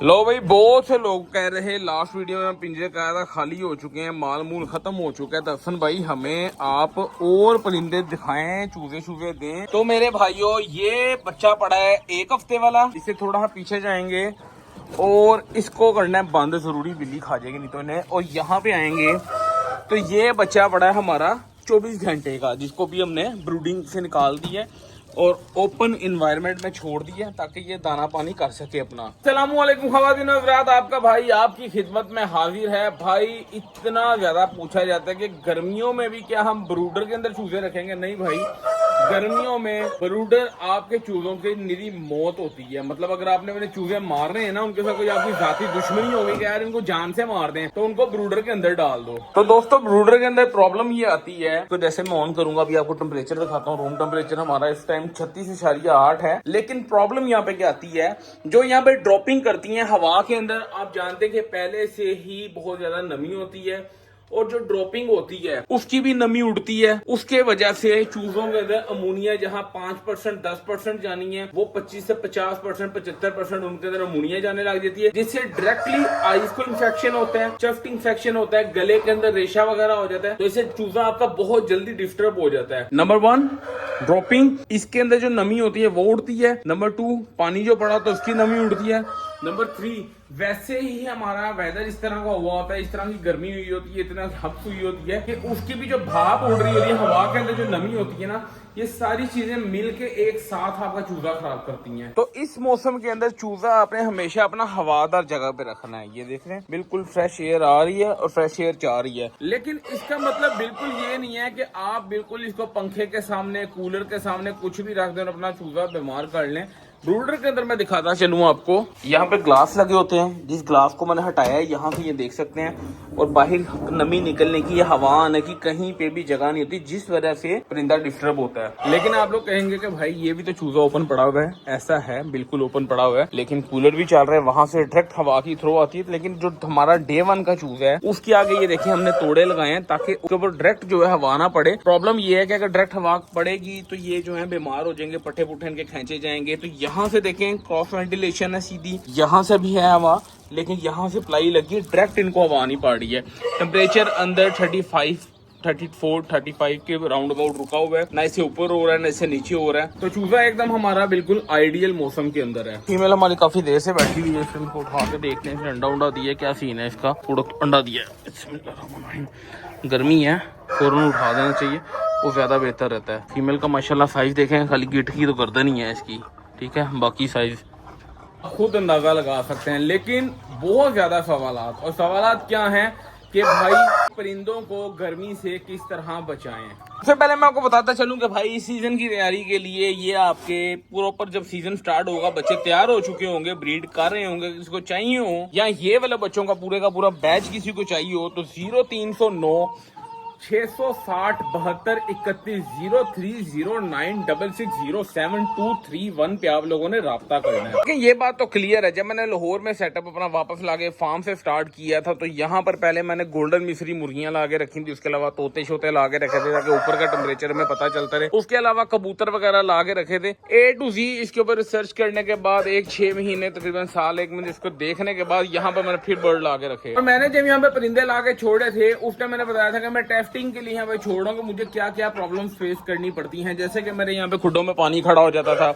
लो भाई, बहुत से लोग कह रहे हैं लास्ट वीडियो में पिंजरे कहा था खाली हो चुके हैं, माल मूल खत्म हो चुका है। दर्शन भाई हमें आप और परिंदे दिखाएं, चूजे चूजे दें। तो मेरे भाइयों ये बच्चा पड़ा है 1 हफ्ते वाला, इसे थोड़ा पीछे जाएंगे और इसको करना है बंद, जरूरी बिल्ली खा जाएगी नहीं तो इन्हें। और यहाँ पे आएंगे तो ये बच्चा पड़ा है हमारा 24 घंटे का, जिसको भी हमने ब्रूडिंग से निकाल दिया और ओपन इन्वायरमेंट में छोड़ दिया ताकि ये दाना पानी कर सके अपना। अस्सलामुअलैकुम ख़वातीन व हज़रात, आपका भाई आपकी खिदमत में हाजिर है। भाई इतना ज्यादा पूछा जाता है कि गर्मियों में भी क्या हम ब्रूडर के अंदर चूजे रखेंगे? नहीं भाई, गर्मियों में ब्रूडर आपके चूजों की निरी मौत होती है। मतलब अगर आपने अपने चूजे मार रहे हैं ना, उनके साथ कोई आपकी जाती दुश्मनी होगी कि यार इनको जान से मार दें, तो उनको ब्रूडर के अंदर डाल दो। तो दोस्तों ब्रूडर के अंदर प्रॉब्लम ये आती है, तो जैसे मैं ऑन करूंगा अभी आपको टेम्परेचर दिखाता हूँ। रूम टेम्परेचर हमारा इस टाइम 36.8 है। लेकिन प्रॉब्लम यहाँ पे क्या आती है, जो यहाँ पे ड्रॉपिंग करती है हवा के अंदर, आप जानते हैं कि पहले से ही बहुत ज्यादा नमी होती है और जो ड्रॉपिंग होती है उसकी भी नमी उड़ती है। उसके वजह से चूजों के अंदर अमोनिया जहां 5% 10% जानी है, वो 25 से 50% 75% उनके अंदर अमोनिया जाने लग जाती है, जिससे डायरेक्टली आईज को इन्फेक्शन होता है, चेस्ट इन्फेक्शन होता है, गले के अंदर रेशा वगैरह हो जाता है। तो इससे चूजा आपका बहुत जल्दी डिस्टर्ब हो जाता है। नंबर 1 ड्रॉपिंग, इसके अंदर जो नमी होती है वो उड़ती है। नंबर 2 पानी जो पड़ा तो उसकी नमी उड़ती है। नंबर 3 वैसे ही हमारा वेदर इस तरह का हुआ होता है, इस तरह की गर्मी हुई होती है, इतना हफ्स हुई होती है कि उसकी भी जो भाप उड़ रही होती है, हवा के अंदर जो नमी होती है ना, ये सारी चीजें मिलके एक साथ आपका चूजा खराब करती हैं। तो इस मौसम के अंदर चूजा आपने हमेशा अपना हवादार जगह पे रखना है। ये देख रहे हैं बिल्कुल फ्रेश एयर आ रही है और फ्रेश एयर जा रही है। लेकिन इसका मतलब बिल्कुल ये नहीं है कि आप बिल्कुल इसको पंखे के सामने, कूलर के सामने कुछ भी रख दें और अपना चूजा बीमार कर लें। ब्रूडर के अंदर मैं दिखाता चलूँ आपको, यहाँ पे ग्लास लगे होते हैं, जिस ग्लास को मैंने हटाया है यहाँ से ये देख सकते हैं, और बाहर नमी निकलने की, हवा आने की कहीं पे भी जगह नहीं होती, जिस वजह से परिंदा डिस्टर्ब होता है। लेकिन आप लोग कहेंगे कि भाई ये भी तो चूजा ओपन पड़ा हुआ है। ऐसा है, बिल्कुल ओपन पड़ा हुआ है, लेकिन कूलर भी चल रहा है, वहां से डायरेक्ट हवा की थ्रो आती है। लेकिन जो हमारा डे 1 का चूजा है उसके आगे ये देखिए हमने तोड़े लगाए हैं ताकि उसके ऊपर डायरेक्ट जो है हवा ना पड़े। प्रॉब्लम ये है कि अगर डायरेक्ट हवा पड़ेगी तो ये जो है बीमार हो जाएंगे, पट्टे पुट्टे इनके खेचे जाएंगे। तो यहाँ से देखें क्रॉस वेंटिलेशन है सीधी, यहाँ से भी है हवा, लेकिन यहाँ से प्लाई लगी, डायरेक्ट इनको हवा नहीं पड़ रही है। टेम्परेचर अंदर 35 34 35 के राउंड अबाउट रुका हुआ है, ना इसे ऊपर हो रहा है ना इसे नीचे हो रहा है। तो चूजा एकदम हमारा बिल्कुल आइडियल मौसम के अंदर है। फीमेल हमारी काफी देर से बैठी हुई है, इसको उठा के देखते हैं अंडा उंडा दिया, क्या सीन है इसका। थोड़ा अंडा दिया है, गर्मी है, फौरन उठा देना चाहिए, वो ज्यादा बेहतर रहता है। फीमेल का माशाल्लाह साइज देखें, खाली गिट की तो गर्दन ही है इसकी, ठीक है, बाकी साइज खुद अंदाजा लगा सकते हैं। लेकिन बहुत ज्यादा सवालात, और सवालात क्या हैं कि भाई परिंदों को गर्मी से किस तरह बचाएं। सबसे पहले मैं आपको बताता चलूं कि भाई इस सीजन की तैयारी के लिए ये आपके प्रॉपर जब सीजन स्टार्ट होगा, बच्चे तैयार हो चुके होंगे, ब्रीड कर रहे होंगे, किसी को चाहिए हो, या ये वाले बच्चों का पूरा बैच किसी को चाहिए हो, तो 0309 660 72 31 0309660723 पे आप लोगों ने राब्ता करना है। लेकिन ये बात तो क्लियर है, जब मैंने लाहौर में सेटअप अपना वापस लाके फार्म से स्टार्ट किया था, तो यहाँ पर पहले मैंने गोल्डन मिस्री मुर्गियां लाके रखी थी, उसके अलावा तोते शोते लाके रखे थे ताकि ऊपर का टेम्परेचर में पता चलता रहे। उसके अलावा कबूतर वगैरह लाके रखे थे। A to Z इसके ऊपर रिसर्च करने के बाद 6 महीने तकरीबन साल 1 महीने इसको देखने के बाद यहाँ पर मैंने फिर बर्ड लाके रखे। और मैंने जब यहाँ पे परिंदे लाके छोड़े थे उस टाइम मैंने बताया था कि मैं टेस्टिंग के लिए यहाँ पे छोड़ रहा हूँ कि मुझे क्या क्या प्रॉब्लम्स फेस करनी पड़ती हैं। जैसे कि मेरे यहाँ पे खुडों में पानी खड़ा हो जाता था,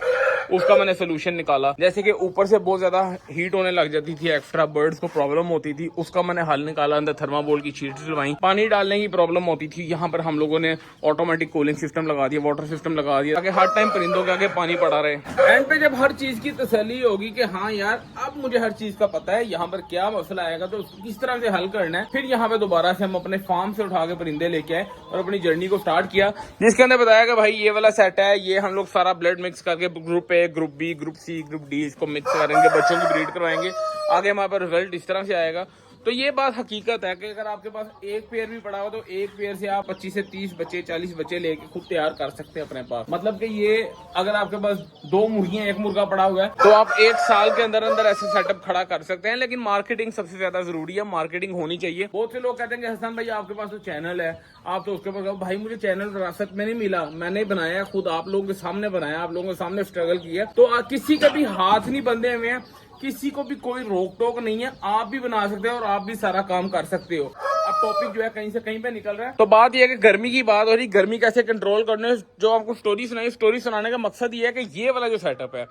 उसका मैंने सोल्यूशन निकाला। जैसे कि ऊपर से बहुत ज्यादा हीट होने लग जाती थी, एक्स्ट्रा बर्ड्स को प्रॉब्लम होती थी, उसका मैंने हल निकाला। अंदर थर्माकोल की शीट डलवाई। पानी डालने की प्रॉब्लम होती थी, यहाँ पर हम लोगों ने ऑटोमेटिक कूलिंग सिस्टम लगा दिया, वाटर सिस्टम लगा दिया ताकि हर टाइम परिंदों के आगे पानी पड़ा रहे। एंड पे जब हर चीज की तसल्ली होगी कि हाँ यार अब मुझे हर चीज का पता है, यहाँ पर क्या मसला आएगा तो किस तरह से हल करना है, फिर यहाँ पे दोबारा से हम अपने फार्म से उठा के परिंदे लेके आए और अपनी जर्नी को स्टार्ट किया, जिसके अंदर बताया कि भाई ये वाला सेट है, ये हम लोग सारा ब्लड मिक्स करके group A, group B, group C, group D इसको मिक्स करेंगे, बच्चों की ब्रीड करवाएंगे, आगे हमारे पास रिजल्ट इस तरह से आएगा। तो ये बात हकीकत है कि अगर आपके पास एक पेयर भी पड़ा हो तो एक पेयर से आप 25 से 30 बच्चे 40 बच्चे लेके खुद तैयार कर सकते हैं अपने पास। मतलब कि ये अगर आपके पास 2 मुर्गियां 1 मुर्गा पड़ा हुआ है तो आप 1 साल के अंदर अंदर ऐसे सेटअप खड़ा कर सकते हैं। लेकिन मार्केटिंग सबसे ज्यादा जरूरी है, मार्केटिंग होनी चाहिए। बहुत से लोग कहते हैं कि हसन भाई आपके पास तो चैनल है, आप तो उसके ऊपर कहो। भाई मुझे चैनल विरासत में नहीं मिला, मैंने बनाया खुद, आप लोगों के सामने बनाया, आप लोगों के सामने स्ट्रगल किया। तो किसी का भी हाथ नहीं बंधे हुए हैं किसी को भी कोई रोक टोक नहीं है, आप भी बना सकते हो और आप भी सारा काम कर सकते हो। अब टॉपिक जो है कहीं से कहीं पे निकल रहा है। तो बात यह है कि गर्मी की बात हो रही, गर्मी कैसे कंट्रोल करने, जो आपको स्टोरी सुनाई, स्टोरी सुनाने का मकसद ये है कि ये वाला जो सेटअप है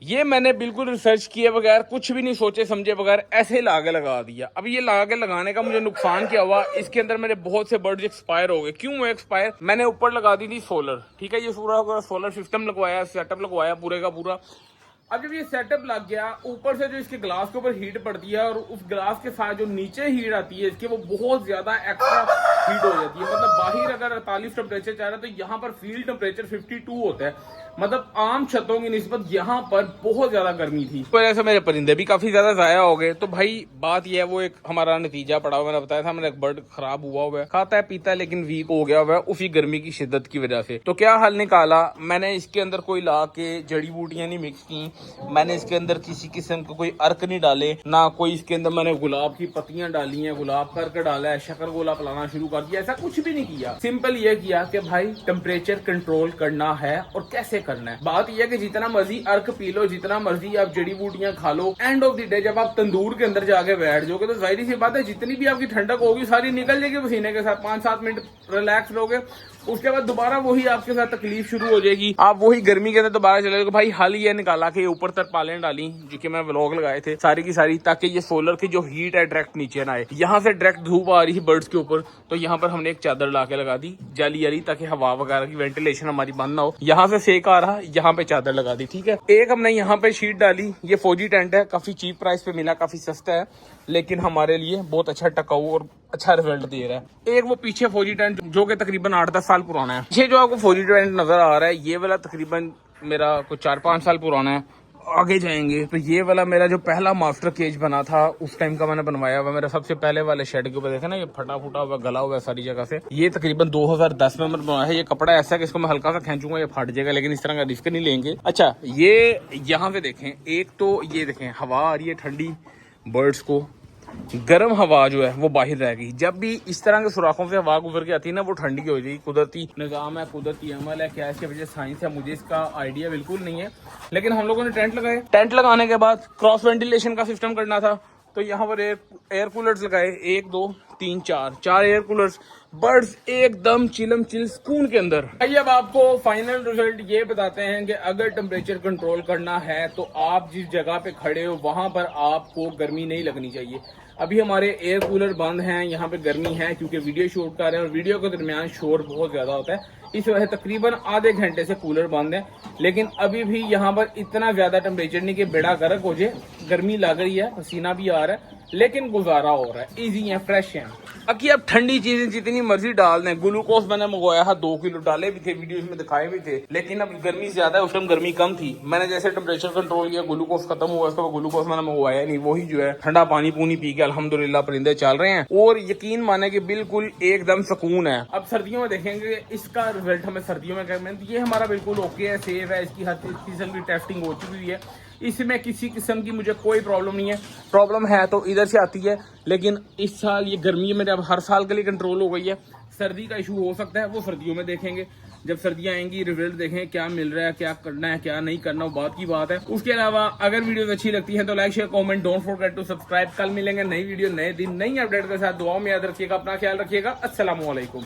ये मैंने बिल्कुल रिसर्च किए बगैर, कुछ भी नहीं सोचे समझे बगैर ऐसे लागे लगा दिया। अब ये लागे लगाने का मुझे नुकसान क्या हुआ, इसके अंदर मेरे बहुत से बर्ड्स एक्सपायर हो गए। क्यों हुए एक्सपायर? मैंने ऊपर लगा दी थी सोलर, ठीक है, ये पूरा सोलर सिस्टम लगवाया, सेटअप लगवाया पूरे का पूरा। अब जब ये सेटअप लग गया, ऊपर से जो इसके ग्लास के ऊपर हीट पड़ती है और उस ग्लास के साथ जो नीचे हीट आती है इसके, वो बहुत ज्यादा एक्स्ट्रा हीट हो जाती है। मतलब बाहर अगर 48 टेम्परेचर चाह रहा है तो यहाँ पर फील्ड टेम्परेचर 52 होता है। मतलब आम छतों की निस्बत यहाँ पर बहुत ज्यादा गर्मी थी, तो वजह से मेरे परिंदे भी काफी ज्यादा जाया हो गए। तो भाई बात यह है, वो एक हमारा नतीजा पड़ा हुआ, मैंने बताया था, मेरा एक बर्ड खराब हुआ है, खाता है पीता है लेकिन वीक हो गया हुआ है उसी गर्मी की शिद्दत की वजह से। तो क्या हल निकाला मैंने, इसके अंदर कोई ला के जड़ी बूटियां नहीं मिक्स की, मैंने इसके अंदर किसी किस्म का कोई अर्क नहीं डाले, ना कोई इसके अंदर मैंने गुलाब की पत्तियां डाली हैं, गुलाब का अर्क डाला है, शक्कर गोला पिलाना शुरू कर दिया, ऐसा कुछ भी नहीं किया। सिंपल ये किया कि भाई टेम्परेचर कंट्रोल करना है और कैसे करना है। बात यह है कि जितना मर्जी अर्क पी लो, जितना मर्जी आप जड़ी बूटियां खा लो, एंड ऑफ द डे जब आप तंदूर के अंदर जाके बैठ जाओगे तो जाहिर सी बात है जितनी भी आपकी ठंडक होगी सारी निकल जाएगी पसीने के साथ। 5-7 मिनट रिलैक्स रहोगे, उसके बाद दोबारा वही आपके साथ तकलीफ शुरू हो जाएगी, आप वही गर्मी के अंदर दोबारा चले जाओगे। भाई हाल ये निकाला कि ऊपर तरपालें डाली, जो कि मैं व्लॉग लगाए थे सारी की सारी, ताकि ये सोलर की जो हीट है डायरेक्ट नीचे ना आए। यहाँ से डायरेक्ट धूप आ रही है बर्ड्स के ऊपर, तो यहाँ पर हमने एक चादर ला के लगा दी जाली वाली, ताकि हवा वगैरह की वेंटिलेशन हमारी बंद ना हो। यहाँ से सेक आ रहा, यहाँ पे चादर लगा दी, ठीक है। एक हमने यहाँ पे शीट डाली, ये फौजी टेंट है, काफी चीप प्राइस पे मिला, काफी सस्ता है, लेकिन हमारे लिए बहुत अच्छा टकाऊ और अच्छा रिजल्ट दे रहा है। एक वो पीछे फौजी टेंट जो कि तकरीबन 8-10 साल पुराना है, पीछे जो आपको फौजी टेंट नजर आ रहा है ये वाला तकरीबन मेरा कुछ 4-5 साल पुराना है। आगे जाएंगे तो ये वाला मेरा जो पहला मास्टर केज बना था उस टाइम का मैंने बनवाया हुआ, मेरा सबसे पहले वाले शेड के ऊपर देखा ना, ये फटा फूटा हुआ गला हुआ है सारी जगह से। ये तकरीबन 2010 में मैंने बनवाया है। ये कपड़ा ऐसा है कि इसको मैं हल्का सा खींचूंगा ये फट जाएगा, लेकिन इस तरह का रिस्क नहीं लेंगे। अच्छा, ये यहाँ पे देखें, एक तो ये देखें हवा आ रही है ठंडी, बर्ड्स को गर्म हवा जो है वो बाहर रहेगी। जब भी इस तरह के सुराखों से हवा गुजर के आती है ना, वो ठंडी हो जाएगी। कुदरती निज़ाम है, कुदरती अमल है, क्या इसके वजह साइंस है मुझे इसका आइडिया बिल्कुल नहीं है, लेकिन हम लोगों ने टेंट लगाए। टेंट लगाने के बाद क्रॉस वेंटिलेशन का सिस्टम करना था, तो यहाँ पर एयर कूलर्स लगाए, 1 2 3 4 एयर कूलर्स। बर्ड्स एकदम चिलम चिल सुकून के अंदर। आइए अब आपको फाइनल रिजल्ट ये बताते हैं कि अगर टेम्परेचर कंट्रोल करना है तो आप जिस जगह पे खड़े हो वहां पर आपको गर्मी नहीं लगनी चाहिए। अभी हमारे एयर कूलर बंद हैं, यहाँ पे गर्मी है क्योंकि वीडियो शूट कर रहे हैं और वीडियो के दरमियान शोर बहुत ज्यादा होता है, इस वजह से तकरीबन आधे घंटे से कूलर बंद है। लेकिन अभी भी यहाँ पर इतना ज्यादा टेम्परेचर नहीं कि बेड़ा गर्क हो जाए, गर्मी लग रही है, पसीना भी आ रहा है, लेकिन गुजारा हो रहा है, इजी है, फ्रेश है। बाकी अब ठंडी चीजें जितनी मर्जी डाल दें, ग्लूकोज मैंने मंगवाया था 2 किलो, डाले भी थे, वीडियोस में दिखाए भी थे, लेकिन अब गर्मी ज्यादा है, उस टाइम गर्मी कम थी। मैंने जैसे टेम्परेचर कंट्रोल किया, ग्लूकोज खत्म हुआ, उसका ग्लूकोज मैंने मंगवाया नहीं, वही जो है ठंडा पानी पूनी पी के अल्हम्दुलिल्लाह परिंदे चल रहे हैं और यकीन माने कि बिल्कुल एकदम सुकून है। अब सर्दियों में देखेंगे इसका रिजल्ट हमें सर्दियों में क्या, ये हमारा बिल्कुल ओके है, सेफ है, इसकी हर किस्म की टेस्टिंग हो चुकी हुई है, इसमें किसी किस्म की मुझे कोई प्रॉब्लम नहीं है। प्रॉब्लम है तो इधर से आती है, लेकिन इस साल ये गर्मी में अब हर साल के लिए कंट्रोल हो गई है। सर्दी का इशू हो सकता है, वो सर्दियों में देखेंगे, जब सर्दियां आएंगी रिजल्ट देखें क्या मिल रहा है, क्या करना है, क्या नहीं करना, वो बात की बात है। उसके अलावा अगर वीडियो अच्छी लगती है तो like share comment, don't forget to subscribe. कल मिलेंगे नई वीडियो नए दिन नई अपडेट के साथ। दुआओं में याद रखिएगा, अपना ख्याल रखिएगा। अस्सलाम वालेकुम।